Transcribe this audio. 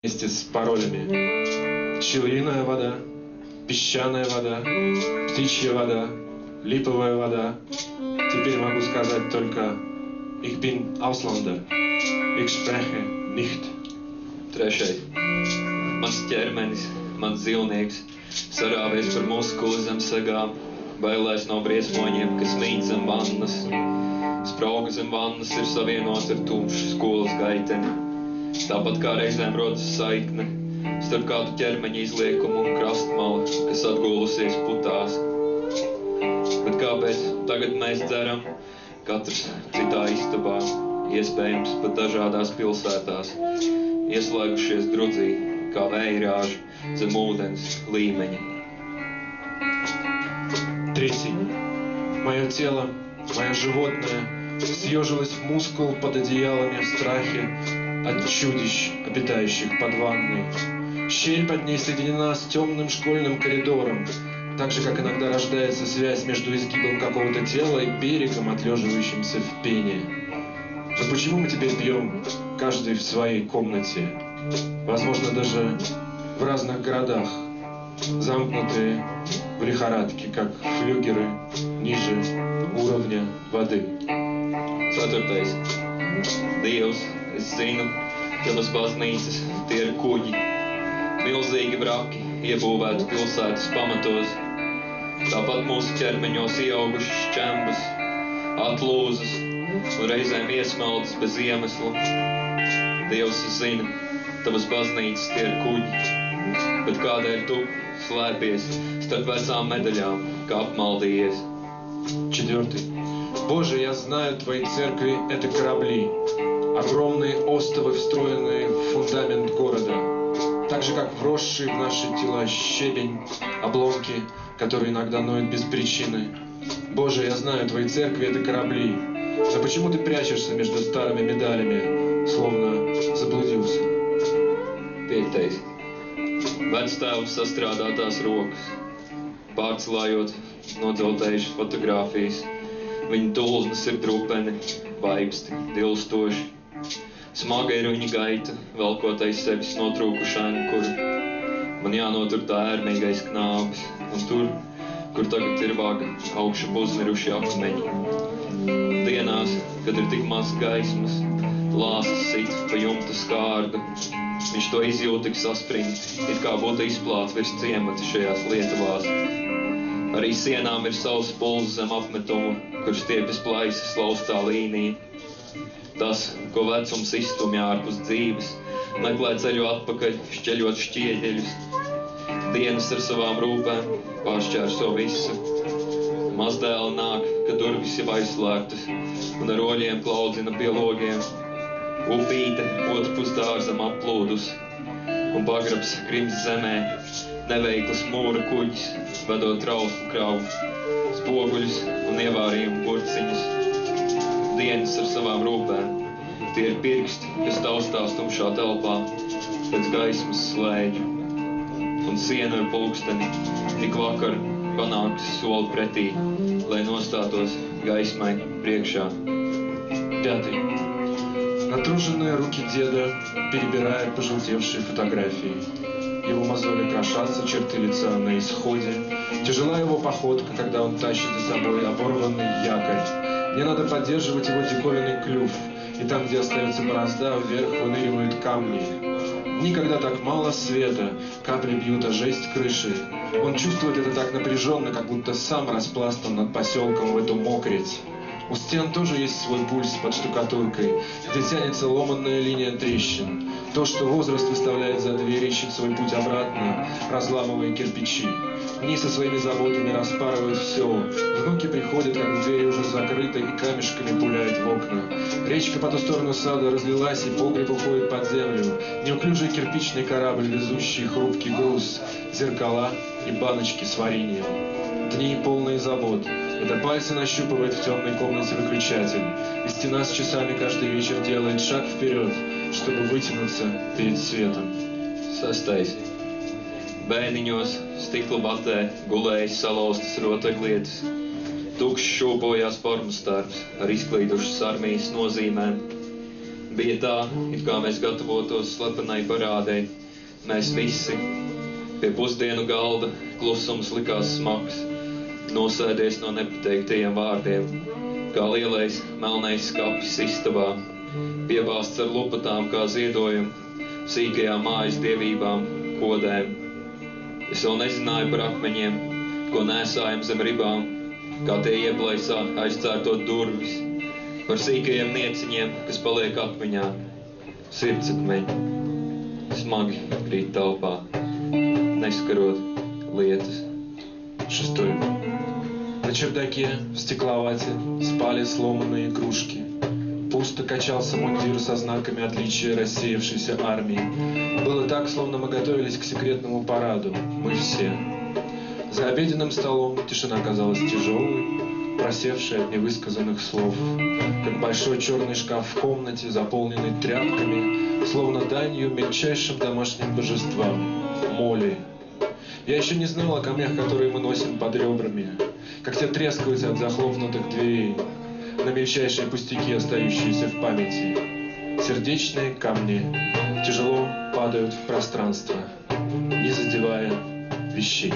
вместе с паролями. Пчелиная вода, песчаная вода, птичья вода, липовая вода. Теперь могу сказать только «Ich bin Ausländer, ich spreche nicht». Trešais. Mans ķermenis, mans zilnieks, sarāvies par muskuli zem segām, bailēs no briesmoņiem, kas mīt zem vannas. Sprauga zem vannas ir savienot ar tumšu skolas gaiteni. Tāpat kā reizēm rodas saikne starp kādu ķermeņa izliekumu un krastmali, kas atgulusies putās. Bet kāpēc tagad mēs dzeram, katrs citā istabā, iespējams pat dažādās pilsētās, ieslēgušies drudzī, kā vējrāži zem ūdens līmeņa. Третий. Мое тело, мое животное съежилось в мускул под одеялами в страхе от чудищ, обитающих под ванной. Щель под ней соединена с темным школьным коридором, так же, как иногда рождается связь между изгибом какого-то тела и берегом, отлеживающимся в пене. Но почему мы теперь пьем, каждый в своей комнате? Возможно, даже в разных городах, замкнутые в лихорадке, как флюгеры ниже уровня воды. Ceturtais. Dievs, es zinu, tavas baznīcas, tie ir kuģi, milzīgi vraki, iebūvēti pilsētas pamatos. Tāpat mūsu ķermeņos ieaugušas šķembas, atlūzas un reizēm iesmeltas bez iemesla. Dievs, es zinu, tavas baznīcas, tie ir kuģi, bet kādēļ tu slēpies starp vecām medaļām, kā apmaldījies? Четвертый. Боже, я знаю, Твои церкви — это корабли, огромные остовы, встроенные в фундамент города, так же, как вросшие в наши тела щебень, обломки, которые иногда ноют без причины. Боже, я знаю, Твои церкви — это корабли, но почему Ты прячешься между старыми медалями, словно заблудился? Piektais. Vectēvu sastrādātās rokas, pārclājot nodzeltējušas fotogrāfijas. Viņa dulznas ir drupeni, vaibsti, dilstoši. Smaga ir viņa gaita, velkot aiz sevis notrūkušainu, kur man jānotur tā ērmīgais knābis, un tur, kur tagad ir vaga, augšu uzmiruši akmeņi. Dienās, kad ir tik maz gaismas, lāsas sit pa jumta skārdu, viņš to izjūt tik saspringti, it kā būtu izplāts virs ciemata šajās Lietuvās. Arī sienām ir savs pulss zem apmetuma, kur stiepjas plaisas laustā līnija. Tas, ko vecums izstumj ārpus dzīves, meklē ceļu atpakaļ, šķeļot šķieģeļus. Dienas ar savām rūpēm pāršķērso visu. Mazdēli nāk, kad durvis jau aizslēgtas, un ar oļiem klaudzina pie logiem. Upīte otrpus dārzam applūdus, un pagrabs grims zemē, neveiklas mūra kuģis, vedot trauslu kravu, spoguļus un ievārījumu burciņus. Dienas ar savām rūpēm, tie ir pirksti, kas taustās tumšā telpā, pēc gaismas slēģu. Un siena ar pulksteni, tik vakar panākts soli pretī, lai nostātos gaismai priekšā. Пятый. Натруженные руки деда перебирают пожелтевшие фотографии. Его мозоли крошатся, черты лица на исходе. Тяжела его походка, когда он тащит за собой оборванный якорь. Мне надо поддерживать его диковинный клюв, и там, где остается борозда, вверх выныривают камни. Никогда так мало света, капли бьют о жесть крыши. Он чувствует это так напряженно, как будто сам распластан над поселком в эту мокрить. У стен тоже есть свой пульс под штукатуркой, где тянется ломанная линия трещин. То, что возраст выставляет за дверь, ищет свой путь обратно, разламывая кирпичи. Дни со своими заботами распарывают все. Внуки приходят, как двери уже закрыты, и камешками пуляют в окна. Речка по ту сторону сада разлилась, и погреб уходит под землю. Неуклюжий кирпичный корабль, везущий хрупкий груз, зеркала и баночки с вареньем. Дни полные забот. Это пальцы нащупывает в темной комнате выключатель, и стена с часами каждый вечер делает шаг вперед, чтобы вытянуться перед светом. Sastais. Bērniņos, stikla batē, gulējas salauztas rotaļlietas. Tukšs šūpojās formas darbs ar izklīdušas armijas nozīmēm. Bija tā, it kā mēs gatavotos slepenai parādei. Mēs visi pie pusdienu galda, klusums likās smags, nosēdies no nepateiktajiem vārdiem, kā lielais melnais skapis istabā, piebāsts ar lupatām kā ziedojumu, sīkajām mājas dievībām, kodēm. Es vēl nezināju par akmeņiem, ko nēsājam zem ribām, kā tie ieplaisā aizcērtot durvis, par sīkajiem nieciņiem, kas paliek atmiņā, sirdsakmeņi, smagi krīt telpā, neskarot lietas. 6. На чердаке в стекловате спали сломанные игрушки. Пусто качался мундир со знаками отличия рассеявшейся армии. Было так, словно мы готовились к секретному параду. Мы все. За обеденным столом тишина казалась тяжелой, просевшей от невысказанных слов, как большой черный шкаф в комнате, заполненный тряпками, словно данью мельчайшим домашним божествам — моли. Я еще не знал о камнях, которые мы носим под ребрами, как те трескаются от захлопнутых дверей, на мельчайшие пустяки, остающиеся в памяти. Сердечные камни тяжело падают в пространство, не задевая вещей.